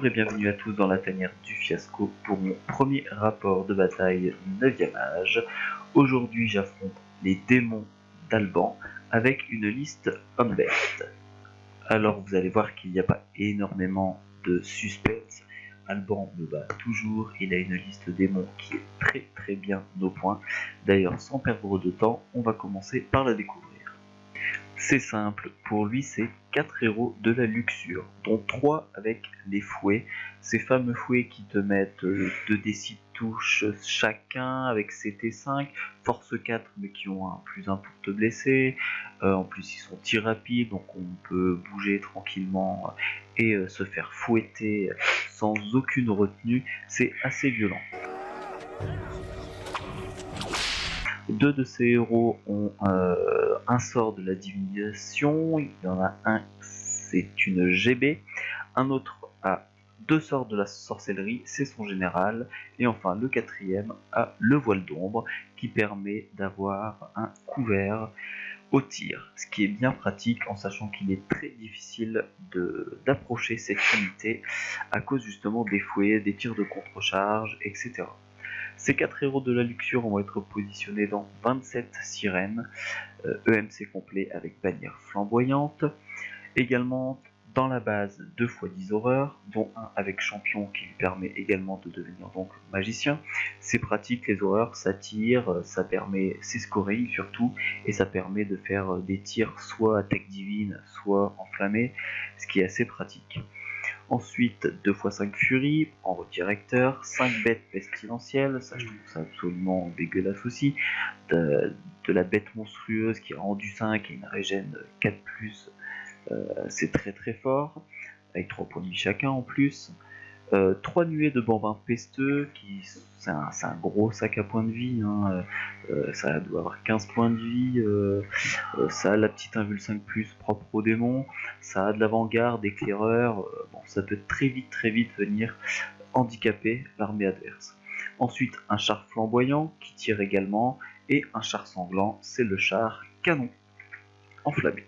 et bienvenue à tous dans la tanière du fiasco pour mon premier rapport de bataille 9e âge. Aujourd'hui j'affronte les démons d'Alban avec une liste homme-bête. Alors vous allez voir qu'il n'y a pas énormément de suspense. Alban me bat toujours, il a une liste démons qui est très bien au point. D'ailleurs sans perdre de temps, on va commencer par la découvrir. C'est simple, pour lui c'est 4 héros de la luxure, dont 3 avec les fouets, ces fameux fouets qui te mettent 2d6 de touche chacun avec CT5, force 4 mais qui ont un +1 pour te blesser, en plus ils sont tir rapide donc on peut bouger tranquillement et se faire fouetter sans aucune retenue, c'est assez violent. Deux de ces héros ont un sort de la divination, il y en a un, c'est une GB, un autre a 2 sorts de la sorcellerie, c'est son général, et enfin le quatrième a le voile d'ombre qui permet d'avoir un couvert au tir, ce qui est bien pratique en sachant qu'il est très difficile d'approcher cette unité à cause justement des fouets, des tirs de contre-charge, etc. Ces 4 héros de la luxure vont être positionnés dans 27 sirènes, EMC complet avec bannière flamboyante. Également dans la base 2 x 10 horreurs, dont un avec champion qui lui permet également de devenir donc magicien. C'est pratique, les horreurs, ça tire, ça permet, c'est scoring surtout, et ça permet de faire des tirs soit attaque divine, soit enflammés, ce qui est assez pratique. Ensuite 2 x 5 furies en redirecteur, 5 bêtes pestilentielles, ça je trouve ça absolument dégueulasse aussi, de la bête monstrueuse qui est rendue 5 et une régène 4+, c'est très fort, avec 3 points de vie chacun en plus. 3 nuées de bambins pesteux, c'est un gros sac à points de vie, hein. Ça doit avoir 15 points de vie, ça a la petite invul 5+, propre aux démons, ça a de l'avant-garde, éclaireur, bon, ça peut très vite venir handicaper l'armée adverse. Ensuite, un char flamboyant qui tire également, et un char sanglant, c'est le char canon enflammé.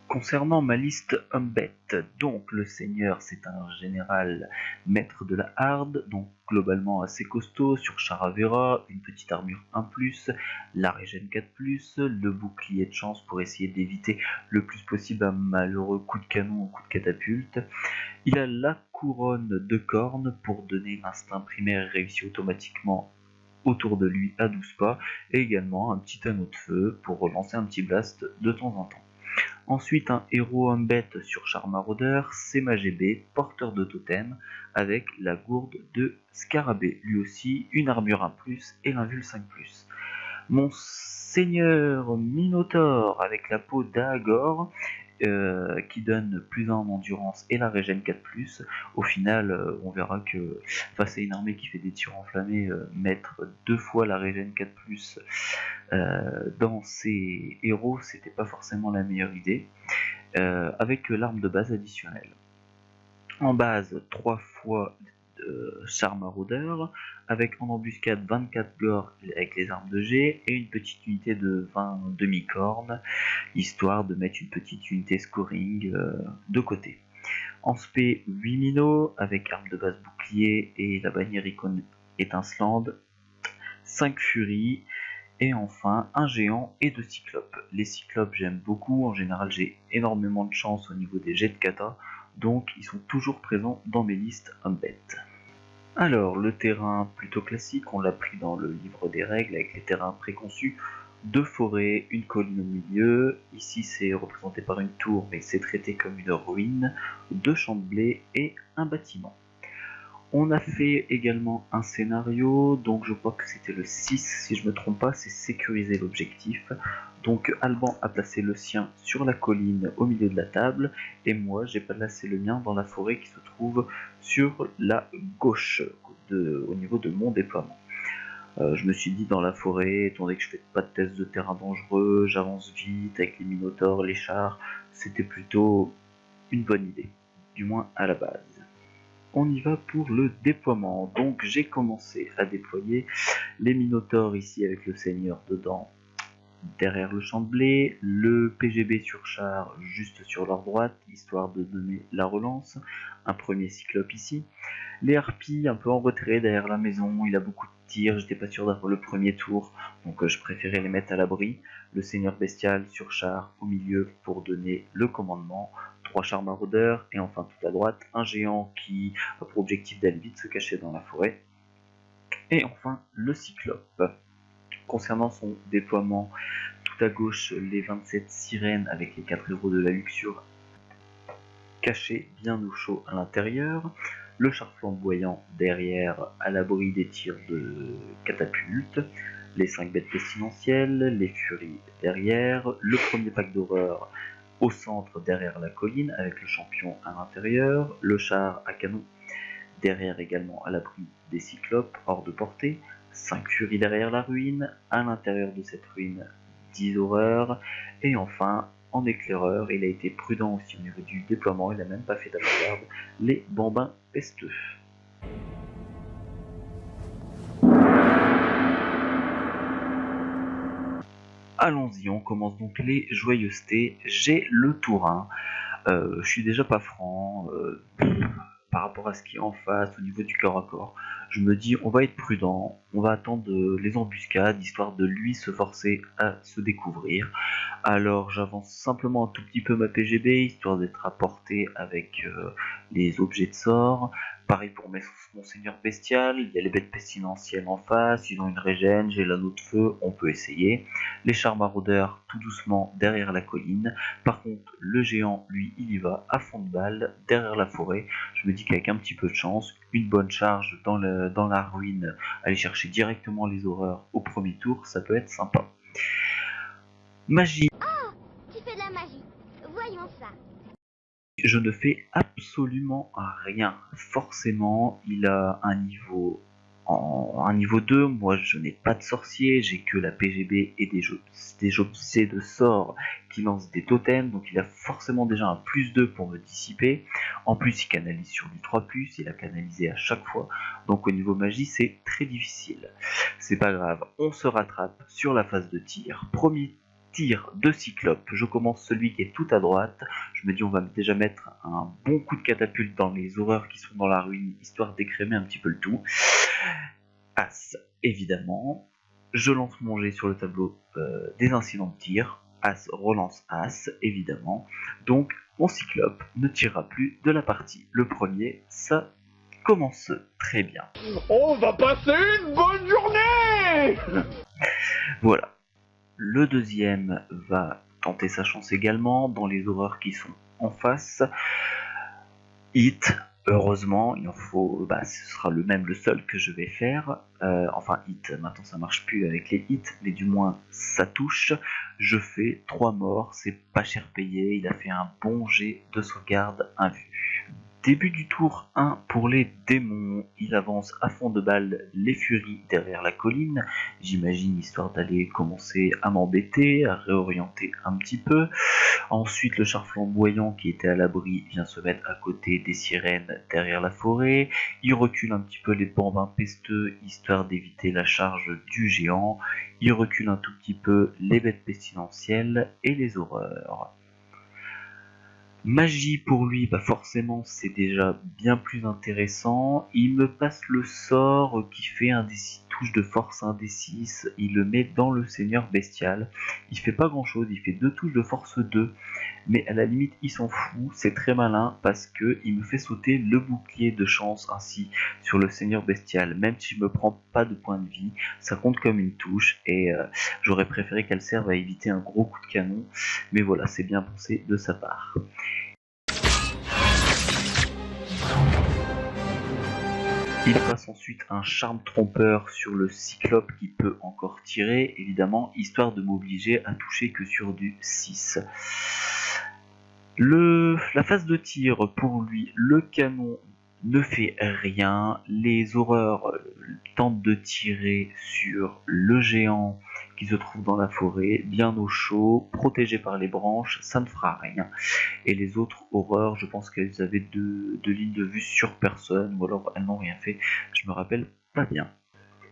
Concernant ma liste homme-bête, donc le seigneur c'est un général maître de la harde, donc globalement assez costaud, sur Charavera, une petite armure 1+, la régène 4+, le bouclier de chance pour essayer d'éviter le plus possible un malheureux coup de canon ou coup de catapulte. Il a la couronne de cornes pour donner l'instinct primaire réussi automatiquement autour de lui à 12 pas, et également un petit anneau de feu pour relancer un petit blast de temps en temps. Ensuite, un héros homme-bête sur char maraudeur, c'est ma GB, porteur de totem, avec la gourde de Scarabée, lui aussi une armure 1+, et l'invul 5+. Mon seigneur Minotaure, avec la peau d'Agor, qui donne +1 en endurance et la régène 4+. Au final, on verra que face à une armée qui fait des tirs enflammés, mettre 2 fois la régène 4+, dans ses héros, c'était pas forcément la meilleure idée, avec l'arme de base additionnelle. En base, 3 fois char maraudeur, avec en embuscade 24 gore avec les armes de G, et une petite unité de 20 demi-cornes, histoire de mettre une petite unité scoring de côté. En spé, 8 minots, avec arme de base bouclier et la bannière icône étincelante, 5 furies, et enfin un géant et 2 cyclopes. Les cyclopes j'aime beaucoup, en général j'ai énormément de chance au niveau des jets de kata, donc ils sont toujours présents dans mes listes homme-bête. Alors le terrain plutôt classique, on l'a pris dans le livre des règles avec les terrains préconçus, 2 forêts, une colline au milieu, ici c'est représenté par une tour mais c'est traité comme une ruine, 2 champs de blé et un bâtiment. On a fait également un scénario, donc je crois que c'était le 6 si je me trompe pas, c'est sécuriser l'objectif. Donc Alban a placé le sien sur la colline au milieu de la table, et moi j'ai placé le mien dans la forêt qui se trouve sur la gauche, au niveau de mon déploiement. Je me suis dit dans la forêt, étant donné que je fais pas de test de terrain dangereux, j'avance vite avec les minotaures, les chars, c'était plutôt une bonne idée, du moins à la base. On y va pour le déploiement. Donc j'ai commencé à déployer les minotaures ici avec le seigneur dedans. derrière le champ de blé, le PGB sur char juste sur leur droite, histoire de donner la relance, un premier cyclope ici, les harpies un peu en retrait derrière la maison, il a beaucoup de tirs, j'étais pas sûr d'avoir le premier tour, donc je préférais les mettre à l'abri, le seigneur bestial sur char au milieu pour donner le commandement, 3 chars maraudeurs, et enfin tout à droite, un géant qui a pour objectif d'aller vite se cacher dans la forêt, et enfin le cyclope. Concernant son déploiement, tout à gauche, les 27 sirènes avec les 4 héros de la luxure cachés bien au chaud à l'intérieur, le char flamboyant derrière à l'abri des tirs de catapultes, les 5 bêtes pestilentielles, les furies derrière, le premier pack d'horreur au centre derrière la colline avec le champion à l'intérieur, le char à canon derrière également à l'abri des cyclopes hors de portée, 5 furies derrière la ruine, à l'intérieur de cette ruine 10 horreurs, et enfin en éclaireur, il a été prudent aussi au niveau du déploiement, il n'a même pas fait d'avant-garde, les bambins pesteux. Allons-y, on commence donc les joyeusetés. J'ai le tour 1. Je suis déjà pas franc par rapport à ce qui est en face au niveau du corps à corps. Je me dis, on va être prudent, on va attendre les embuscades, histoire de lui se forcer à se découvrir. Alors j'avance simplement un tout petit peu ma PGB, histoire d'être à portée avec les objets de sort. Pareil pour mon seigneur bestial, il y a les bêtes pestilentielles en face, ils ont une régène, j'ai l'anneau de feu, on peut essayer. Les chars maraudeurs tout doucement derrière la colline. Par contre, le géant, lui, il y va à fond de balle, derrière la forêt. Je me dis qu'avec un petit peu de chance, une bonne charge dans la ruine, aller chercher directement les horreurs au premier tour, ça peut être sympa. Magie. Oh, tu fais de la magie. Voyons ça. Je ne fais absolument rien. Forcément, il a un niveau un niveau 2, moi je n'ai pas de sorcier, j'ai que la PGB et des objets de sort qui lancent des totems, donc il a forcément déjà un plus 2 pour me dissiper. En plus il canalise sur du 3+, il a canalisé à chaque fois, donc au niveau magie c'est très difficile. C'est pas grave, on se rattrape sur la phase de tir. Premier tir de cyclope, je commence celui qui est tout à droite, je me dis on va déjà mettre un bon coup de catapulte dans les horreurs qui sont dans la ruine, histoire d'écrémer un petit peu le tout. As, évidemment, je lance mon jet sur le tableau des incidents de tir, As relance As, évidemment, donc mon cyclope ne tirera plus de la partie. Le premier, ça commence très bien. On va passer une bonne journée. Voilà. Le deuxième va tenter sa chance également dans les horreurs qui sont en face. Hit, heureusement, il en faut, ce sera le seul que je vais faire. Enfin, hit, maintenant ça marche plus avec les hits, mais du moins ça touche. Je fais 3 morts, c'est pas cher payé, il a fait un bon jet de sauvegarde invu. Début du tour 1 pour les démons, il avance à fond de balle les furies derrière la colline, j'imagine histoire d'aller commencer à m'embêter, à réorienter un petit peu. Ensuite le char flamboyant qui était à l'abri vient se mettre à côté des sirènes derrière la forêt, il recule un petit peu les bambins pesteux histoire d'éviter la charge du géant, il recule un tout petit peu les bêtes pestilentielles et les horreurs. Magie pour lui, forcément c'est déjà bien plus intéressant. Il me passe le sort qui fait un D6, touche de force 1 D6, il le met dans le seigneur bestial. Il fait pas grand chose, il fait 2 touches de force 2, mais à la limite il s'en fout, c'est très malin parce que il me fait sauter le bouclier de chance ainsi sur le seigneur bestial. Même si je me prends pas de points de vie, ça compte comme une touche et j'aurais préféré qu'elle serve à éviter un gros coup de canon, mais voilà, c'est bien pensé de sa part. Il passe ensuite un charme trompeur sur le cyclope qui peut encore tirer, évidemment, histoire de m'obliger à toucher que sur du 6. La phase de tir, pour lui, le canon ne fait rien, les horreurs tentent de tirer sur le géant qui se trouve dans la forêt, bien au chaud, protégé par les branches, ça ne fera rien. Et les autres horreurs, je pense qu'elles avaient deux lignes de vue sur personne, ou alors elles n'ont rien fait, je me rappelle pas bien.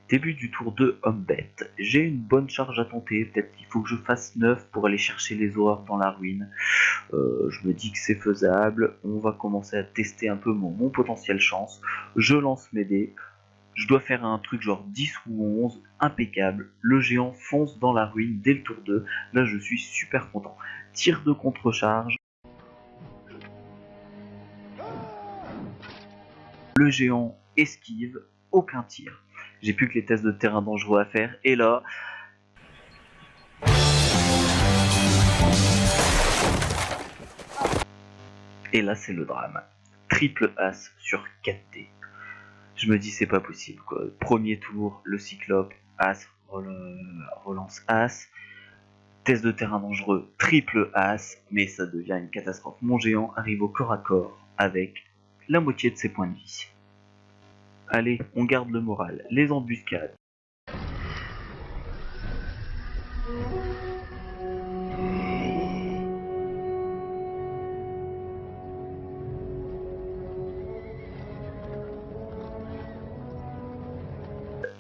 Début du tour de homme-bête. J'ai une bonne charge à tenter, peut-être qu'il faut que je fasse 9 pour aller chercher les horreurs dans la ruine. Je me dis que c'est faisable, on va commencer à tester un peu mon potentiel chance. Je lance mes dés, je dois faire un truc genre 10 ou 11, impeccable. Le géant fonce dans la ruine dès le tour 2, là je suis super content. Tir de contre-charge. Le géant esquive, aucun tir. J'ai plus que les tests de terrain dangereux à faire, et là... Et là c'est le drame. Triple as sur 4D. Je me dis c'est pas possible quoi. Premier tour, le cyclope, as, relance as. Test de terrain dangereux, triple as, mais ça devient une catastrophe. Mon géant arrive au corps à corps avec la moitié de ses points de vie. Allez, on garde le moral. Les embuscades.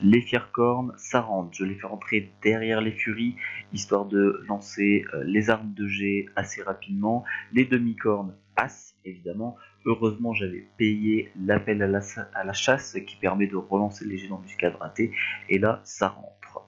Les fiers-cornes, ça rentre. Je les fais rentrer derrière les furies, histoire de lancer les armes de jet assez rapidement. Les demi-cornes, as, évidemment. Heureusement, j'avais payé l'appel à la chasse qui permet de relancer les jets d'embuscade ratés. Et là, ça rentre.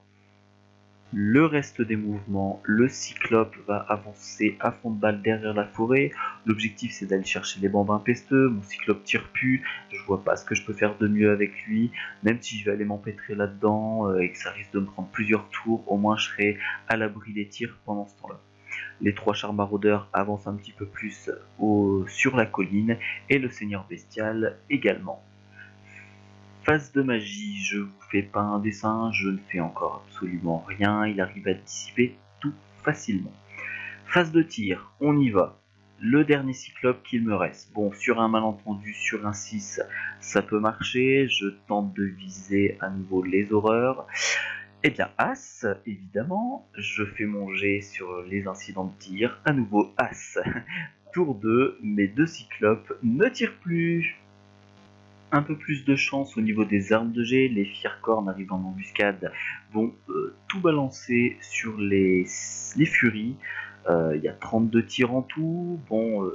Le reste des mouvements, le cyclope va avancer à fond de balle derrière la forêt. L'objectif c'est d'aller chercher les bambins pesteux. Mon cyclope tire plus, je vois pas ce que je peux faire de mieux avec lui. Même si je vais aller m'empêtrer là-dedans et que ça risque de me prendre plusieurs tours, au moins je serai à l'abri des tirs pendant ce temps-là. Les 3 chars maraudeurs avancent un petit peu plus sur la colline et le seigneur bestial également. Phase de magie, je vous fais pas un dessin, je ne fais encore absolument rien, il arrive à dissiper tout facilement. Phase de tir, on y va. Le dernier cyclope qu'il me reste. Bon, sur un malentendu, sur un 6, ça peut marcher, je tente de viser à nouveau les horreurs. Eh bien, as, évidemment, je fais mon jet sur les incidents de tir, à nouveau as. Tour 2, mes 2 cyclopes ne tirent plus. Un peu plus de chance au niveau des armes de jet, les fiers-cornes arrivent en embuscade vont tout balancer sur les furies. Il y a 32 tirs en tout. Bon,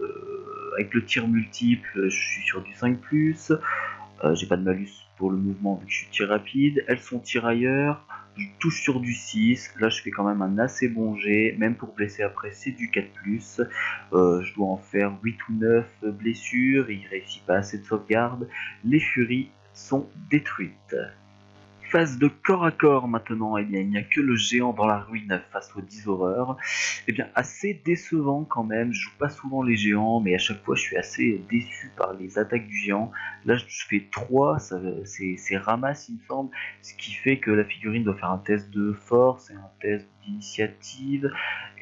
avec le tir multiple, je suis sur du 5+. J'ai pas de malus pour le mouvement vu que je suis tir rapide. Elles sont tirailleurs. Je touche sur du 6. Là, je fais quand même un assez bon jet. Même pour blesser après, c'est du 4+. Je dois en faire 8 ou 9 blessures. Il réussit pas assez de sauvegarde. Les furies sont détruites. Phase de corps à corps maintenant, eh bien, il n'y a que le géant dans la ruine face aux 10 horreurs. Eh bien, assez décevant quand même, je joue pas souvent les géants, mais à chaque fois je suis assez déçu par les attaques du géant. Là je fais 3, c'est ramasse il me semble, ce qui fait que la figurine doit faire un test de force et un test d'initiative,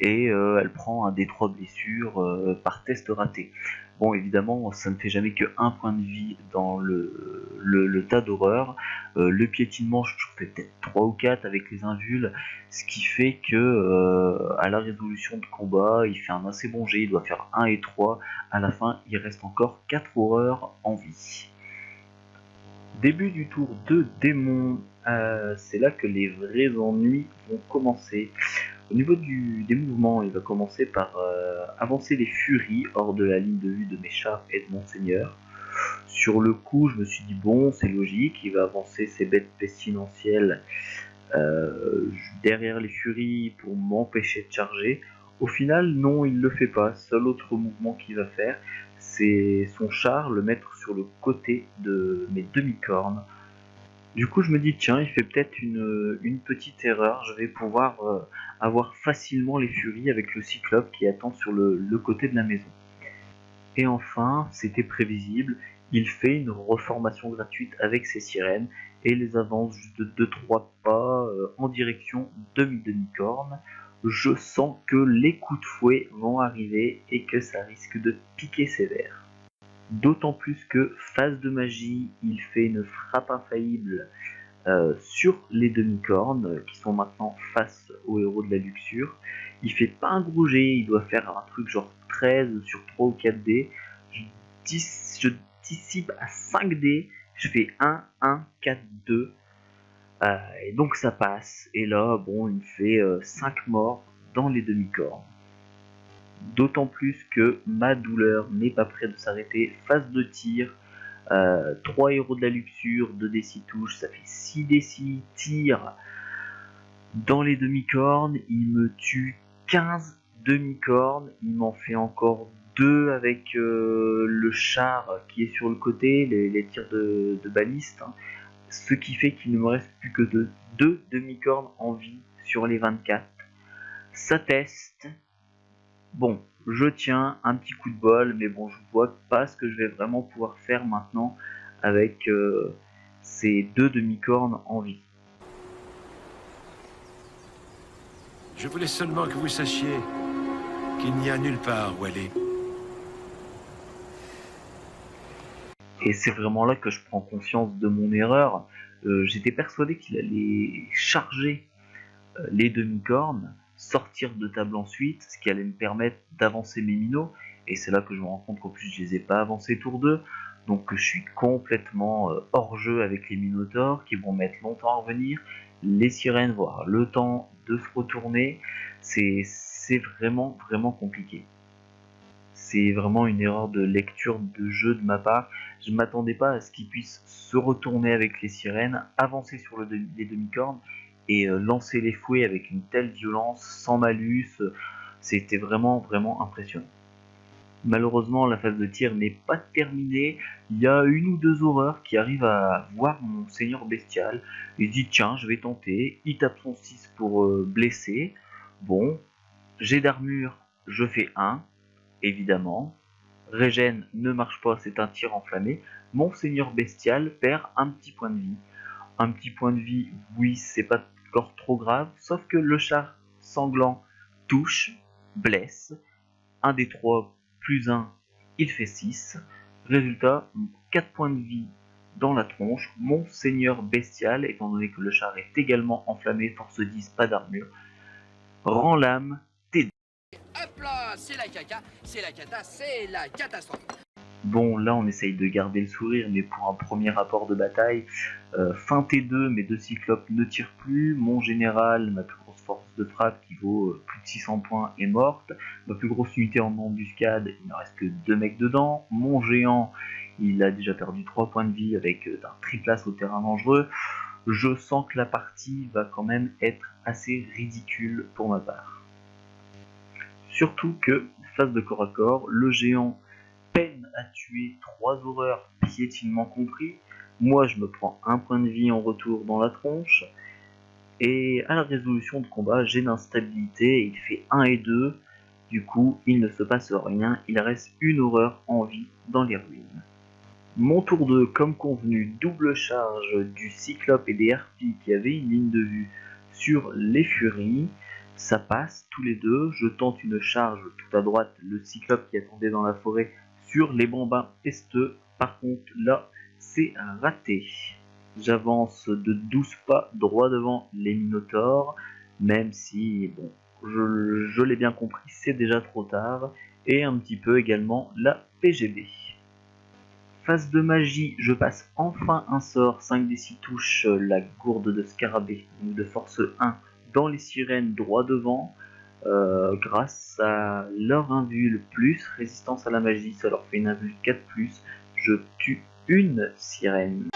et elle prend un des 3 blessures par test raté. Bon, évidemment, ça ne fait jamais que 1 point de vie dans le tas d'horreur. Le piétinement, je fais peut-être 3 ou 4 avec les invules, ce qui fait que à la résolution de combat, il fait un assez bon jet, il doit faire 1 et 3. À la fin, il reste encore 4 horreurs en vie. Début du tour de démon, c'est là que les vrais ennuis vont commencer. Au niveau des mouvements, il va commencer par avancer les furies hors de la ligne de vue de mes chars et de mon seigneur. Sur le coup, je me suis dit bon, c'est logique, il va avancer ses bêtes pestilentielles derrière les furies pour m'empêcher de charger. Au final, non, il le fait pas. Seul autre mouvement qu'il va faire, c'est son char, le mettre sur le côté de mes demi-cornes. Du coup, je me dis, tiens, il fait peut-être une petite erreur. Je vais pouvoir avoir facilement les furies avec le cyclope qui attend sur le côté de la maison. Et enfin, c'était prévisible, il fait une reformation gratuite avec ses sirènes et les avance juste de 2-3 pas en direction de mes demi-cornes. Je sens que les coups de fouet vont arriver et que ça risque de piquer sévère. D'autant plus que phase de magie, il fait une frappe infaillible sur les demi-cornes qui sont maintenant face aux héros de la luxure. Il fait pas un gros jet, il doit faire un truc genre 13 sur 3 ou 4 dés. Je dissipe à 5 dés, je fais 1, 1, 4, 2. Et donc ça passe, et là, bon, il me fait 5 morts dans les demi-cornes. D'autant plus que ma douleur n'est pas près de s'arrêter. Phase de tir, 3 héros de la luxure, 2 d6 touches, ça fait 6 d6 tir dans les demi-cornes. Il me tue 15 demi-cornes, il m'en fait encore 2 avec le char qui est sur le côté, les tirs de baliste, hein. Ce qui fait qu'il ne me reste plus que 2 demi-cornes en vie sur les 24. Ça teste. Bon, je tiens un petit coup de bol, mais bon, je vois pas ce que je vais vraiment pouvoir faire maintenant avec ces 2 demi-cornes en vie. Je voulais seulement que vous sachiez qu'il n'y a nulle part où aller. Et c'est vraiment là que je prends conscience de mon erreur. J'étais persuadé qu'il allait charger les demi-cornes, sortir de table ensuite, ce qui allait me permettre d'avancer mes minots. Et c'est là que je me rends compte qu'en plus je les ai pas avancés tour 2. Donc je suis complètement hors jeu avec les minotaures qui vont mettre longtemps à revenir. Les sirènes vont avoir le temps de se retourner. C'est vraiment compliqué. C'est vraiment une erreur de lecture de jeu de ma part. Je ne m'attendais pas à ce qu'ils puissent se retourner avec les sirènes, avancer sur les demi-cornes et lancer les fouets avec une telle violence, sans malus. C'était vraiment impressionnant. Malheureusement, la phase de tir n'est pas terminée. Il y a une ou deux horreurs qui arrivent à voir mon seigneur bestial. Il dit tiens, je vais tenter. Il tape son 6 pour blesser. Bon, jet d'armure, je fais 1. Évidemment, régène ne marche pas, c'est un tir enflammé. Mon seigneur bestial perd un petit point de vie. Un petit point de vie, oui, c'est pas encore trop grave, sauf que le char sanglant touche, blesse. 1 des 3 plus 1, il fait 6. Résultat, 4 points de vie dans la tronche. Mon seigneur bestial, étant donné que le char est également enflammé, force 10, pas d'armure, rend l'âme. Hop là, c'est la caca, c'est la cata, c'est la catastrophe. Bon, là on essaye de garder le sourire, mais pour un premier rapport de bataille, fin T2, mes 2 cyclopes ne tirent plus, mon général, ma plus grosse force de frappe qui vaut plus de 600 points est morte, ma plus grosse unité en embuscade, il ne reste que 2 mecs dedans, mon géant, il a déjà perdu 3 points de vie avec un triplace au terrain dangereux. Je sens que la partie va quand même être assez ridicule pour ma part. Surtout que, phase de corps à corps, le géant peine à tuer 3 horreurs piétinement compris. Moi, je me prends un point de vie en retour dans la tronche. Et à la résolution de combat, j'ai l'instabilité. Il fait 1 et 2. Du coup, il ne se passe rien. Il reste une horreur en vie dans les ruines. Mon tour 2, comme convenu, double charge du cyclope et des harpies qui avaient une ligne de vue sur les furies. Ça passe tous les deux. Je tente une charge tout à droite, le cyclope qui attendait dans la forêt sur les bambins esteux. Par contre, là, c'est raté. J'avance de 12 pas droit devant les minotaures, même si, bon, je l'ai bien compris, c'est déjà trop tard. Et un petit peu également la PGB. Phase de magie, je passe enfin un sort, 5 des 6 touches, la gourde de scarabée, de force 1, dans les sirènes droit devant. Grâce à leur invul plus résistance à la magie, ça leur fait une invul 4+, je tue une sirène.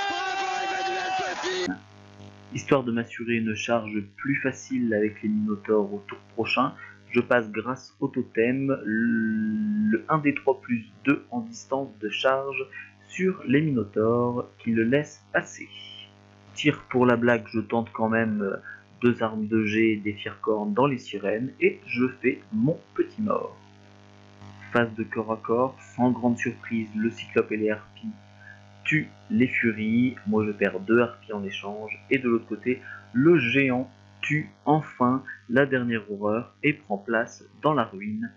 Histoire de m'assurer une charge plus facile avec les minotaures au tour prochain, je passe grâce au totem le 1 des 3 plus 2 en distance de charge sur les minotaures qui le laissent passer. Tire pour la blague, je tente quand même 2 armes de jet, des firecornes dans les sirènes et je fais mon petit mort. Phase de corps à corps, sans grande surprise, le cyclope et les harpies tuent les furies. Moi je perds 2 harpies en échange et de l'autre côté, le géant tue enfin la dernière horreur et prend place dans la ruine.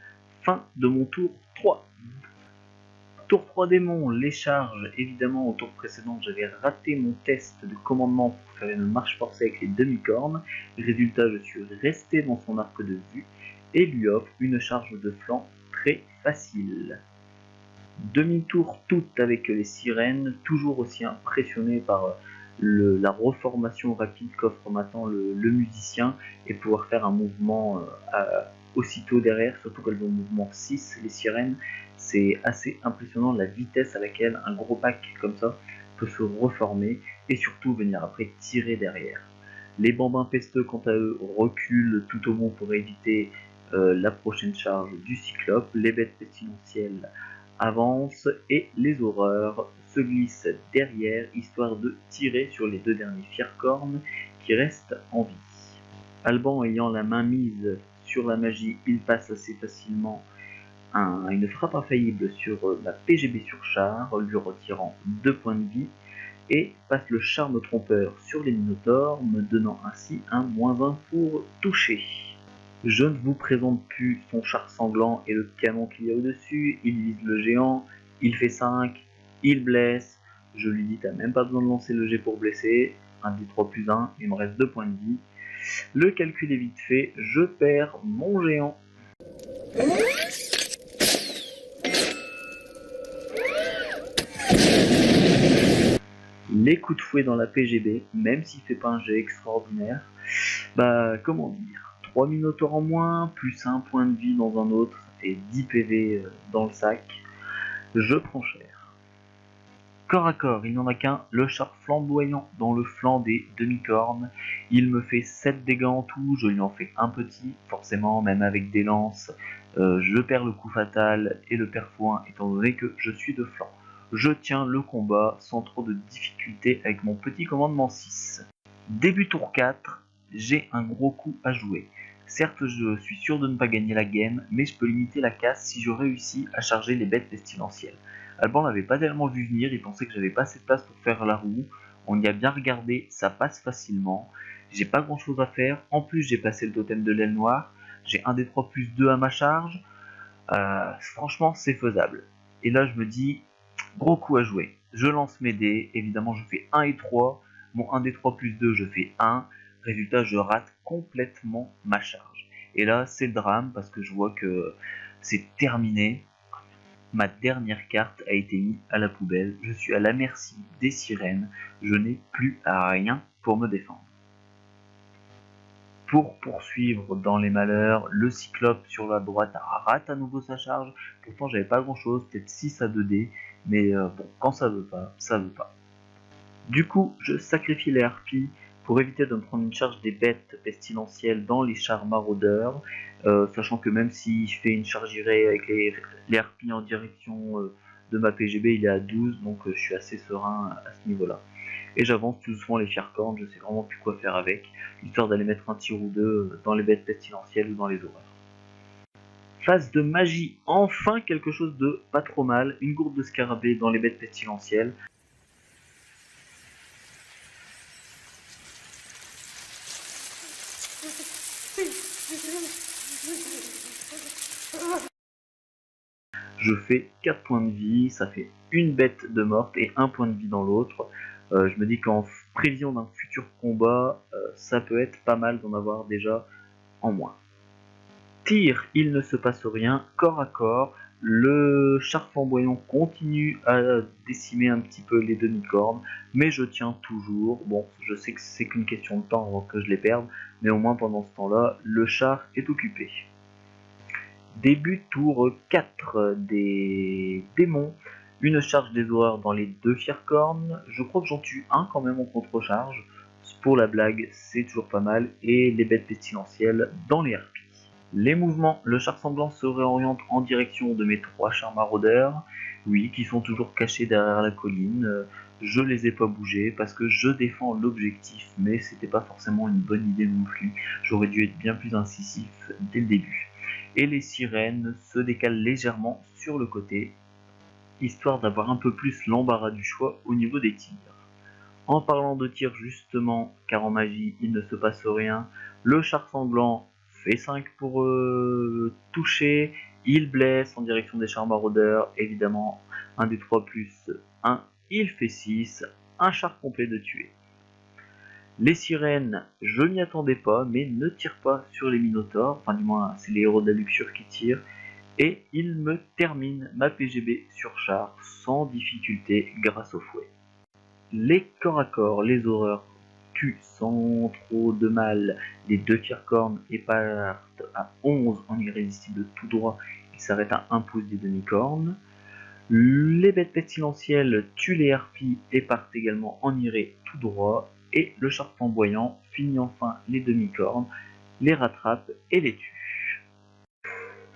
Fin de mon tour 3. Tour 3 démons, les charges. Évidemment, au tour précédent, j'avais raté mon test de commandement pour faire une marche forcée avec les demi-cornes. Résultat, je suis resté dans son arc de vue et lui offre une charge de flanc très facile. Demi-tour toute avec les sirènes, toujours aussi impressionné par la reformation rapide qu'offre maintenant le musicien et pouvoir faire un mouvement aussitôt derrière, surtout qu'elles ont le mouvement 6, les sirènes. C'est assez impressionnant la vitesse à laquelle un gros pack comme ça peut se reformer et surtout venir après tirer derrière. Les bambins pesteux quant à eux reculent tout au long pour éviter la prochaine charge du cyclope. Les bêtes pestilentielles avancent et les horreurs se glissent derrière histoire de tirer sur les deux derniers fiers-cornes qui restent en vie. Alban ayant la main mise sur la magie, il passe assez facilement une frappe infaillible sur la PGB sur char, lui retirant 2 points de vie, et passe le charme trompeur sur les minotaures, me donnant ainsi un -1 pour toucher. Je ne vous présente plus son char sanglant et le canon qu'il y a au-dessus, il vise le géant, il fait 5, il blesse, je lui dis t'as même pas besoin de lancer le jet pour blesser, 1d3 plus 1, il me reste 2 points de vie. Le calcul est vite fait, je perds mon géant. Les coups de fouet dans la PGB, même s'il fait pas un jet extraordinaire, comment dire, 3 minotaures en moins, plus 1 point de vie dans un autre, ça fait 10 PV dans le sac, je prends cher. Corps à corps, il n'y en a qu'un, le char flamboyant dans le flanc des demi-cornes, il me fait 7 dégâts en tout, je lui en fais un petit, forcément, même avec des lances, je perds le coup fatal et le perfoin étant donné que je suis de flanc. Je tiens le combat sans trop de difficulté avec mon petit commandement 6. Début tour 4, j'ai un gros coup à jouer. Certes, je suis sûr de ne pas gagner la game, mais je peux limiter la casse si je réussis à charger les bêtes pestilentielles. Alban l'avait pas tellement vu venir, il pensait que j'avais pas assez de place pour faire la roue. On y a bien regardé, ça passe facilement. J'ai pas grand chose à faire, en plus j'ai passé le totem de l'aile noire, j'ai 1d3 plus 2 à ma charge. Franchement, c'est faisable. Et là, je me dis, gros coup à jouer. Je lance mes dés, évidemment je fais 1 et 3, mon 1d3 plus 2 je fais 1, résultat je rate complètement ma charge. Et là c'est le drame parce que je vois que c'est terminé, ma dernière carte a été mise à la poubelle, je suis à la merci des sirènes, je n'ai plus à rien pour me défendre. Pour poursuivre dans les malheurs, le cyclope sur la droite rate à nouveau sa charge, pourtant j'avais pas grand chose, peut-être 6 à 2D, mais bon, quand ça veut pas, ça veut pas. Du coup, je sacrifie les harpies pour éviter de me prendre une charge des bêtes pestilentielles dans les chars maraudeurs, sachant que même si je fais une charge irrée avec les harpies en direction de ma PGB, il est à 12, donc je suis assez serein à ce niveau-là. Et j'avance tout doucement les fiers-cornes, je sais vraiment plus quoi faire avec, histoire d'aller mettre un tir ou deux dans les bêtes pestilentielles ou dans les horreurs. Phase de magie, enfin quelque chose de pas trop mal, une gourde de scarabée dans les bêtes pestilentielles. Je fais 4 points de vie, ça fait une bête de morte et 1 point de vie dans l'autre. Je me dis qu'en prévision d'un futur combat, ça peut être pas mal d'en avoir déjà en moins. Tir, il ne se passe rien, corps à corps, le char flamboyant continue à décimer un petit peu les demi-cornes, mais je tiens toujours. Bon, je sais que c'est qu'une question de temps avant que je les perde, mais au moins pendant ce temps-là, le char est occupé. Début tour 4 des démons, une charge des horreurs dans les deux fiers-cornes, je crois que j'en tue un quand même en contre-charge, pour la blague c'est toujours pas mal, et les bêtes pestilentielles dans les harpies. Les mouvements, le char sanglant se réoriente en direction de mes 3 chars maraudeurs, oui, qui sont toujours cachés derrière la colline, je les ai pas bougés parce que je défends l'objectif, mais c'était pas forcément une bonne idée non plus, j'aurais dû être bien plus incisif dès le début. Et les sirènes se décalent légèrement sur le côté, histoire d'avoir un peu plus l'embarras du choix au niveau des tirs. En parlant de tir justement, car en magie il ne se passe rien, le char sanglant fait 5 pour toucher, il blesse en direction des chars maraudeurs, évidemment 1 des 3 plus 1, il fait 6, un char complet de tuer. Les sirènes, je m'y attendais pas, mais ne tirent pas sur les minotaures, enfin du moins c'est les héros de la luxure qui tirent, et ils me terminent ma PGB sur char sans difficulté grâce au fouet. Les corps à corps, les horreurs tuent sans trop de mal. Les 2 tire-cornes et partent à 11 en irrésistible tout droit. Ils s'arrêtent à 1 pouce des demi-cornes. Les bêtes pestilentielles tuent les harpies et partent également en irré tout droit. Et le char flamboyant finit enfin les demi-cornes, les rattrape et les tue.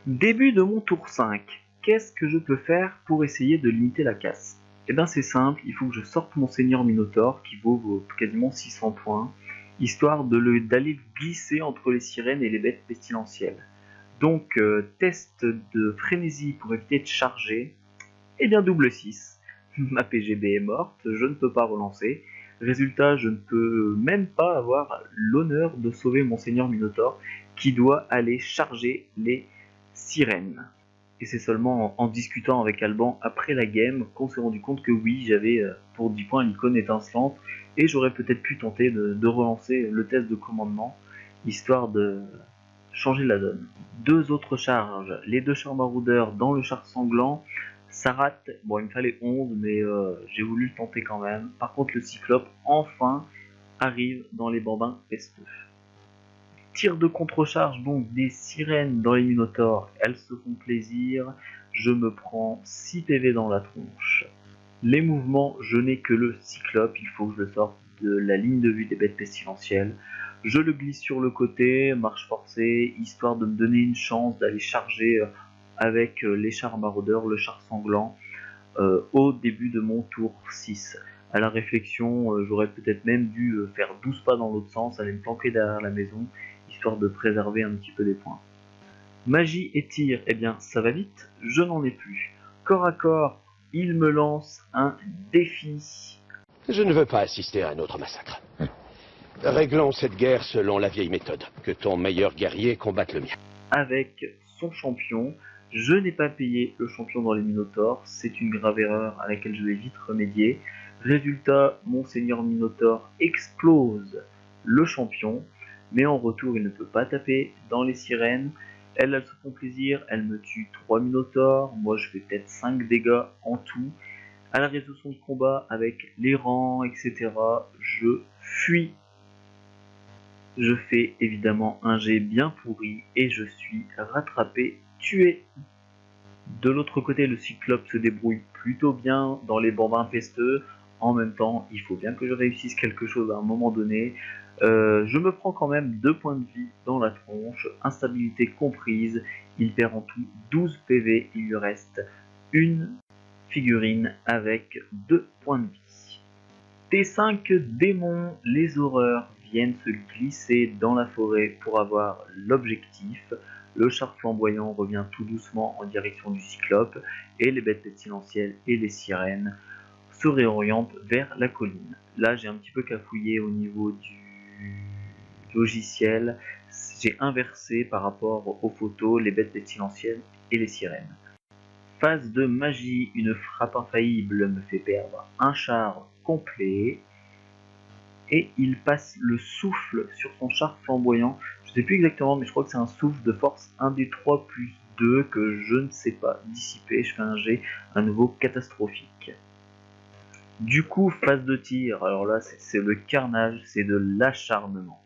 Début de mon tour 5. Qu'est-ce que je peux faire pour essayer de limiter la casse? Eh bien c'est simple, il faut que je sorte mon Seigneur Minotaur qui vaut quasiment 600 points, histoire d'aller le glisser entre les sirènes et les bêtes pestilentielles. Donc test de frénésie pour éviter de charger, et bien double 6. Ma PGB est morte, je ne peux pas relancer. Résultat, je ne peux même pas avoir l'honneur de sauver mon Seigneur Minotaur qui doit aller charger les sirènes. Et c'est seulement en discutant avec Alban après la game qu'on s'est rendu compte que oui, j'avais pour 10 points l'icône étincelante et j'aurais peut-être pu tenter de relancer le test de commandement histoire de changer la donne. 2 autres charges, les 2 chars maraudeurs dans le char sanglant, ça rate. Bon, il me fallait 11 mais j'ai voulu le tenter quand même. Par contre le cyclope enfin arrive dans les bambins pesteux. Tir de contre-charge donc des sirènes dans les minotaures, elles se font plaisir, je me prends 6 PV dans la tronche. Les mouvements, je n'ai que le cyclope, il faut que je le sorte de la ligne de vue des bêtes pestilentielles. Je le glisse sur le côté, marche forcée, histoire de me donner une chance d'aller charger avec les chars maraudeurs, le char sanglant, au début de mon tour 6. À la réflexion, j'aurais peut-être même dû faire 12 pas dans l'autre sens, aller me planquer derrière la maison, histoire de préserver un petit peu des points. Magie et tir, eh bien ça va vite, je n'en ai plus. Corps à corps, il me lance un défi. Je ne veux pas assister à un autre massacre. Réglons cette guerre selon la vieille méthode. Que ton meilleur guerrier combatte le mien. Avec son champion, je n'ai pas payé le champion dans les Minotaures, c'est une grave erreur à laquelle je vais vite remédier. Résultat, mon Seigneur Minotaure explose le champion, mais en retour il ne peut pas taper dans les sirènes. Elles se font plaisir, elles me tuent 3 Minotaures, moi je fais peut-être 5 dégâts en tout. À la résolution de combat avec les rangs, etc., je fuis. Je fais évidemment un jet bien pourri et je suis rattrapé, tué. De l'autre côté, le cyclope se débrouille plutôt bien dans les bambins pesteux. En même temps, il faut bien que je réussisse quelque chose à un moment donné. Je me prends quand même 2 points de vie dans la tronche, instabilité comprise. Il perd en tout 12 PV, il lui reste une figurine avec 2 points de vie. T5 démons, les horreurs viennent se glisser dans la forêt pour avoir l'objectif. Le char flamboyant revient tout doucement en direction du cyclope et les bêtes pestilentielles et les sirènes se réorientent vers la colline. Là j'ai un petit peu cafouillé au niveau du logiciel, j'ai inversé par rapport aux photos les bêtes pestilentielles et les sirènes. Phase de magie, une frappe infaillible me fait perdre un char complet et il passe le souffle sur son char flamboyant. Je ne sais plus exactement, mais je crois que c'est un souffle de force 1d3 plus 2 que je ne sais pas dissiper. Je fais un jet à nouveau catastrophique. Du coup, phase de tir, alors là c'est le carnage, c'est de l'acharnement.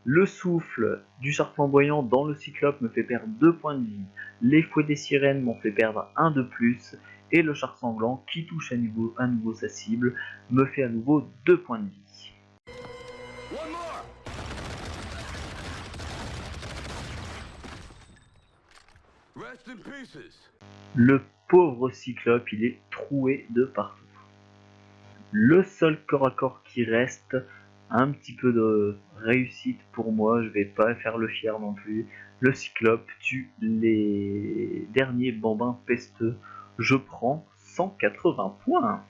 Le souffle du char flamboyant dans le cyclope me fait perdre 2 points de vie. Les fouets des sirènes m'ont fait perdre 1 de plus. Et le char sanglant qui touche à nouveau sa cible me fait à nouveau 2 points de vie. Le pauvre cyclope, il est troué de partout. Le seul corps à corps qui reste, un petit peu de réussite pour moi, je vais pas faire le fier non plus. Le cyclope tue les derniers bambins pesteux. Je prends 180 points.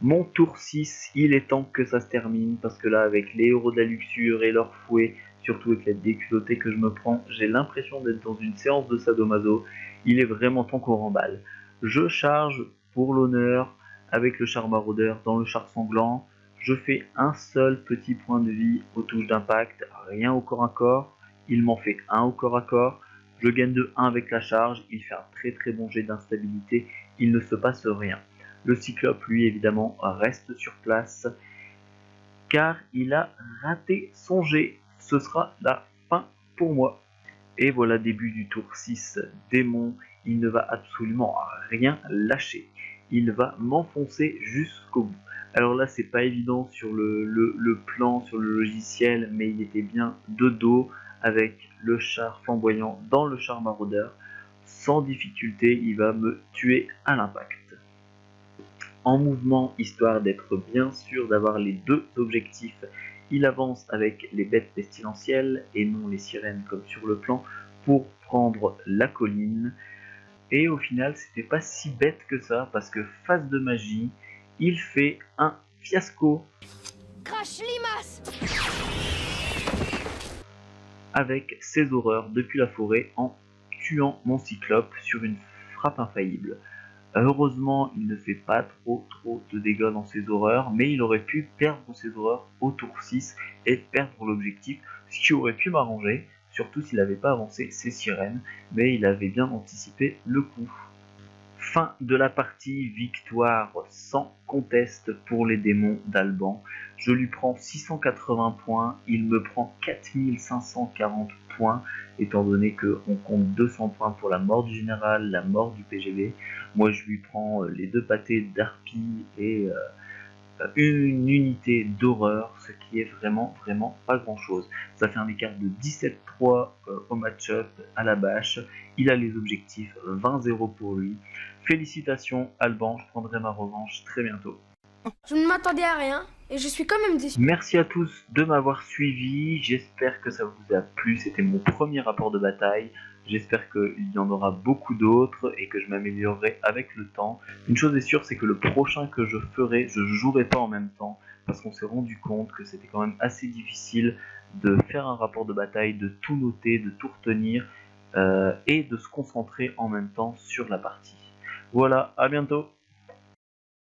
Mon tour 6, il est temps que ça se termine, parce que là, avec les héros de la luxure et leurs fouets, surtout avec la déculottée que je me prends, j'ai l'impression d'être dans une séance de sadomaso. Il est vraiment temps qu'on remballe. Je charge pour l'honneur avec le char maraudeur dans le char sanglant. Je fais un seul petit point de vie aux touches d'impact, rien au corps à corps. Il m'en fait un au corps à corps. Je gagne de 1 avec la charge, il fait un très bon jet d'instabilité, il ne se passe rien. Le Cyclope, lui, évidemment, reste sur place, car il a raté son jet. Ce sera la fin pour moi. Et voilà, début du tour 6. Démon, il ne va absolument rien lâcher. Il va m'enfoncer jusqu'au bout. Alors là, c'est pas évident sur le plan, sur le logiciel, mais il était bien de dos avec le char flamboyant dans le char maraudeur. Sans difficulté, il va me tuer à l'impact. En mouvement, histoire d'être bien sûr d'avoir les deux objectifs, il avance avec les bêtes pestilentielles et non les sirènes comme sur le plan pour prendre la colline. Et au final, c'était pas si bête que ça parce que phase de magie, il fait un fiasco. Crash limace! Avec ses horreurs depuis la forêt en tuant mon Cyclope sur une frappe infaillible. Heureusement, il ne fait pas trop de dégâts dans ses horreurs, mais il aurait pu perdre ses horreurs au tour 6 et perdre l'objectif, ce qui aurait pu m'arranger, surtout s'il n'avait pas avancé ses sirènes, mais il avait bien anticipé le coup. Fin de la partie, victoire sans conteste pour les démons d'Alban. Je lui prends 680 points, il me prend 4540 points, étant donné qu'on compte 200 points pour la mort du général, la mort du PGB. Moi je lui prends les 2 pâtés d'harpie et une unité d'horreur, ce qui est vraiment pas grand chose. Ça fait un écart de 17-3 au match-up à la bâche. Il a les objectifs, 20-0 pour lui. Félicitations Alban, je prendrai ma revanche très bientôt. Je ne m'attendais à rien et je suis quand même déçu. Merci à tous de m'avoir suivi, j'espère que ça vous a plu, c'était mon premier rapport de bataille. J'espère qu'il y en aura beaucoup d'autres et que je m'améliorerai avec le temps. Une chose est sûre, c'est que le prochain que je ferai, je jouerai pas en même temps parce qu'on s'est rendu compte que c'était quand même assez difficile de faire un rapport de bataille, de tout noter, de tout retenir et de se concentrer en même temps sur la partie. Voilà, à bientôt!